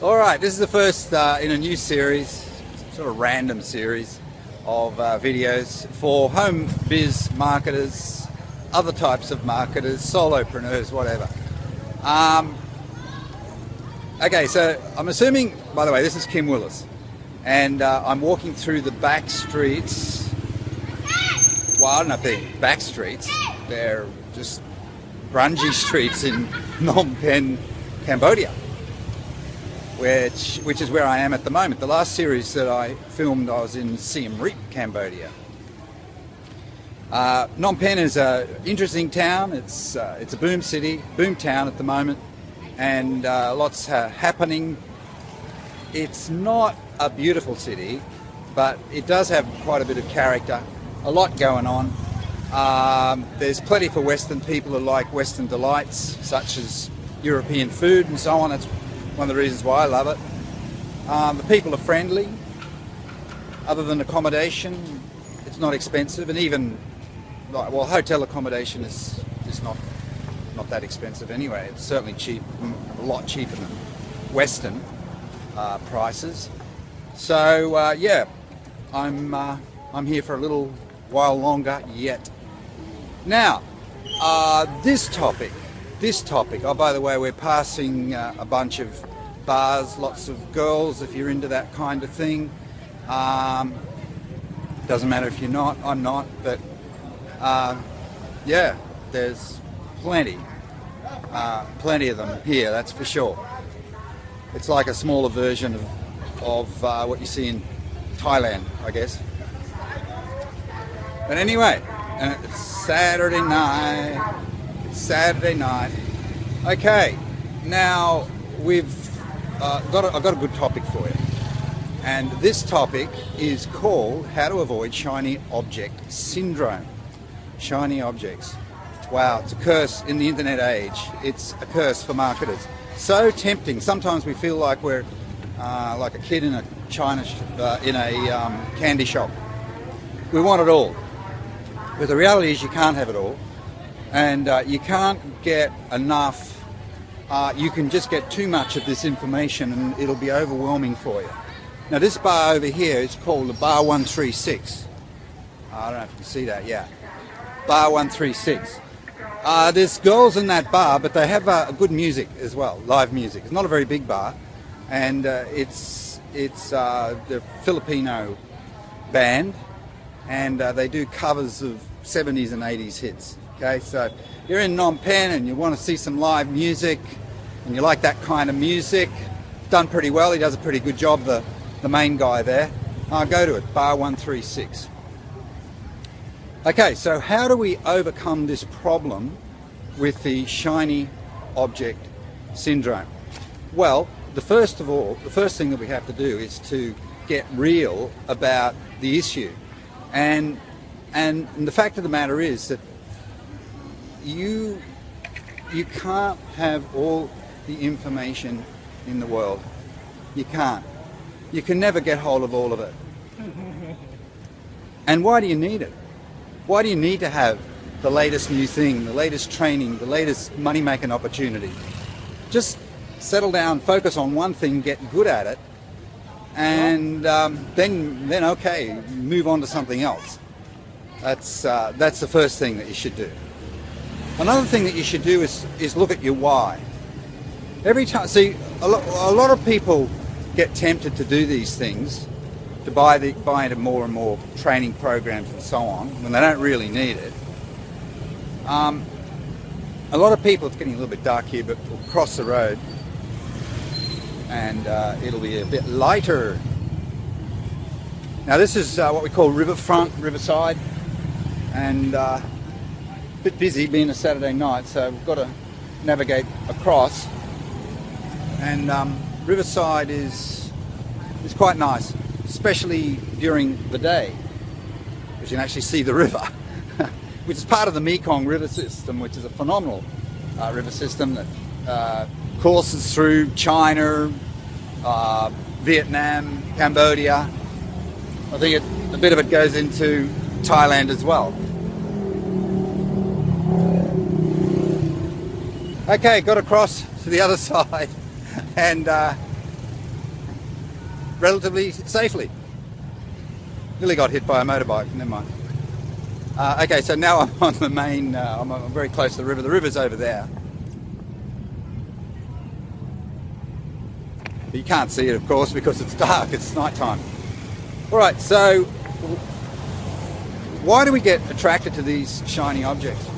Alright, this is the first in a new series, sort of random series of videos for home biz marketers, other types of marketers, solopreneurs, whatever. Okay, so I'm assuming, by the way, this is Kim Willis, and I'm walking through the back streets. Well, I don't know if they're back streets, they're just grungy streets in Phnom Penh, Cambodia, which is where I am at the moment. The last series that I filmed, I was in Siem Reap, Cambodia. Phnom Penh is an interesting town. It's a boom city, boom town at the moment, and lots happening. It's not a beautiful city, but it does have quite a bit of character, a lot going on. There's plenty for Western people who like Western delights, such as European food and so on. That's one of the reasons why I love it. The people are friendly. Other than accommodation, it's not expensive, and even, well, hotel accommodation is not that expensive anyway. It's certainly cheap, a lot cheaper than Western prices. So yeah, I'm here for a little while longer yet. Now, this topic. Oh, by the way, we're passing a bunch of bars, lots of girls, if you're into that kind of thing. Doesn't matter if you're not, I'm not, but yeah, there's plenty of them here, that's for sure. It's like a smaller version of what you see in Thailand, I guess. But anyway, it's Saturday night. Okay, now I've got a good topic for you, and this topic is called how to avoid shiny object syndrome. Shiny objects. Wow, it's a curse in the internet age. It's a curse for marketers. So tempting. Sometimes we feel like we're like a kid in a candy shop. We want it all. But the reality is you can't have it all, and you can't get enough. You can just get too much of this information and it'll be overwhelming for you. Now this bar over here is called the Bar 136. I don't know if you can see that, yeah. Bar 136. There's girls in that bar, but they have good music as well, live music. It's not a very big bar, and it's the Filipino band, and they do covers of 70s and 80s hits. Okay, so you're in Phnom Penh and you want to see some live music, and you like that kind of music. Done pretty well. He does a pretty good job, the main guy there. Go to it, Bar 136. Okay, so how do we overcome this problem with the shiny object syndrome? Well, the first thing that we have to do is to get real about the issue. And the fact of the matter is that you can't have all the information in the world. You can't. You can never get hold of all of it. And why do you need it? Why do you need to have the latest new thing, the latest training, the latest money-making opportunity? Just settle down, focus on one thing, get good at it, and then okay, move on to something else. That's the first thing that you should do. Another thing that you should do is look at your why. Every time, see, a lot of people get tempted to do these things, to buy into more and more training programs and so on, when they don't really need it. A lot of people, it's getting a little bit dark here, but we'll cross the road and it'll be a bit lighter. Now this is what we call riverside, and a bit busy being a Saturday night, so we've got to navigate across. And riverside is quite nice, especially during the day, because you can actually see the river, which is part of the Mekong river system, which is a phenomenal river system that courses through China, Vietnam, Cambodia. I think a bit of it goes into Thailand as well. Okay, got across to the other side, and relatively safely. Nearly got hit by a motorbike, never mind. Okay, so now I'm on the main, I'm very close to the river. The river's over there. But you can't see it, of course, because it's dark, it's nighttime. Alright, so why do we get attracted to these shiny objects?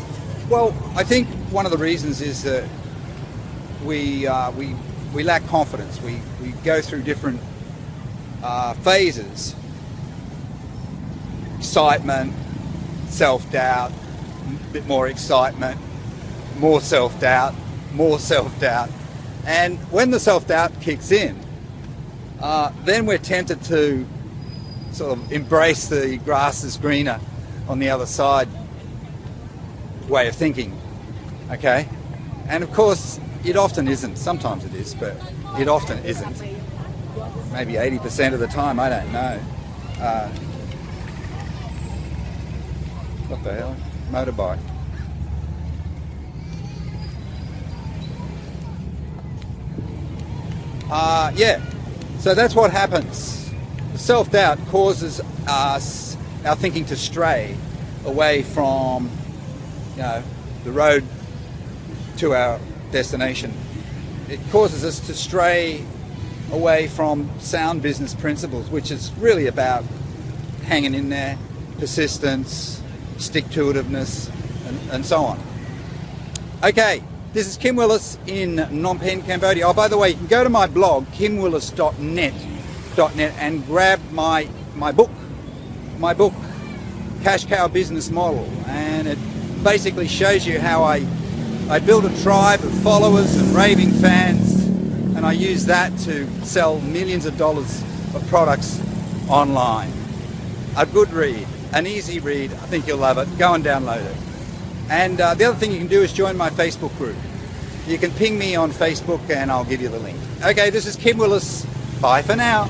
Well, I think one of the reasons is that we lack confidence. We go through different phases. Excitement, self-doubt, a bit more excitement, more self-doubt, more self-doubt. And when the self-doubt kicks in, then we're tempted to sort of embrace the grass is greener on the other side way of thinking, okay? And of course, it often isn't. Sometimes it is, but it often isn't. Maybe 80% of the time, I don't know. What the hell? Motorbike. Yeah, so that's what happens. Self-doubt causes us, our thinking to stray away from, you know, the road to our destination. It causes us to stray away from sound business principles, which is really about hanging in there, persistence, stick-to-itiveness, and so on. Okay, this is Kim Willis in Phnom Penh, Cambodia. Oh, by the way, you can go to my blog, kimwillis.net, and grab my book, Cash Cow Business Model, and it basically shows you how I build a tribe of followers and raving fans, and I use that to sell millions of dollars of products online. A good read, an easy read. I think you'll love it. Go and download it. And the other thing you can do is join my Facebook group. You can ping me on Facebook and I'll give you the link. Okay, this is Kim Willis. Bye for now.